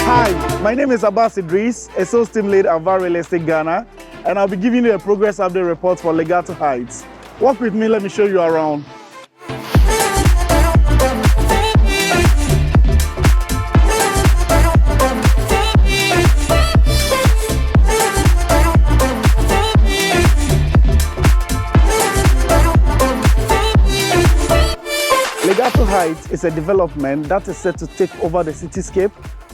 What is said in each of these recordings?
Hi, my name is Abbas Idris, a sales team lead at VAR Real Estate Ghana, and I'll be giving you a progress update report for Legato Heights. Walk with me, let me show you around. Legato Heights is a development that is set to take over the cityscape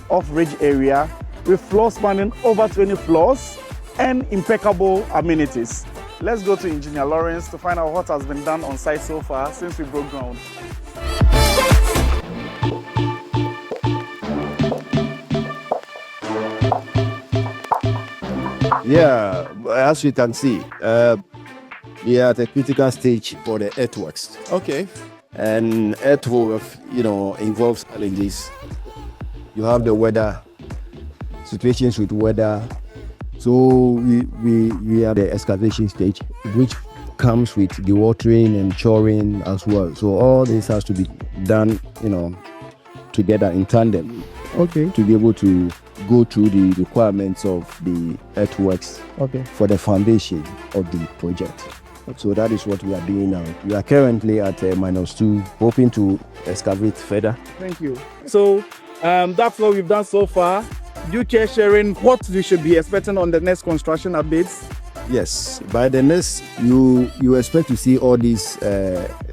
of Ridge area with floors spanning over 20 floors and impeccable amenities. Let's go to Engineer Lawrence to find out what has been done on site so far since we broke ground. Yeah, as you can see, we are at a critical stage for the earthworks. Okay. And earthwork, involves challenges. You have the weather, situations with weather. So we are the excavation stage, which comes with dewatering and shoring as well. So all this has to be done, together in tandem. Okay. To be able to go through the requirements of the earthworks for the foundation of the project. So that is what we are doing now. We are currently at -2, hoping to excavate further. Thank you. So that's what we've done so far. Do you care sharing what we should be expecting on the next construction updates? Yes, by the next, you expect to see all these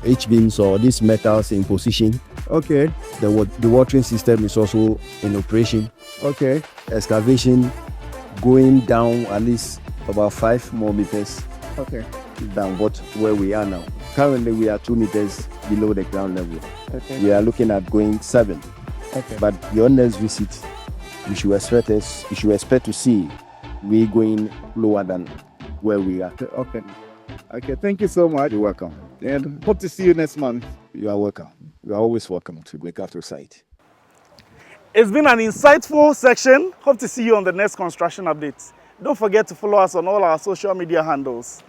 H-beams or these metals in position. Okay. The watering system is also in operation. Okay. Excavation going down at least about 5 more meters. Okay. Than where we are now. Currently, we are 2 meters below the ground level. Okay. We are looking at going 7. Okay. But your next visit, you should expect to see we going lower than where we are. Okay. Okay. Thank you so much. You're welcome. And hope to see you next month. You are welcome. You are always welcome to Legato site. It's been an insightful section. Hope to see you on the next construction update. Don't forget to follow us on all our social media handles.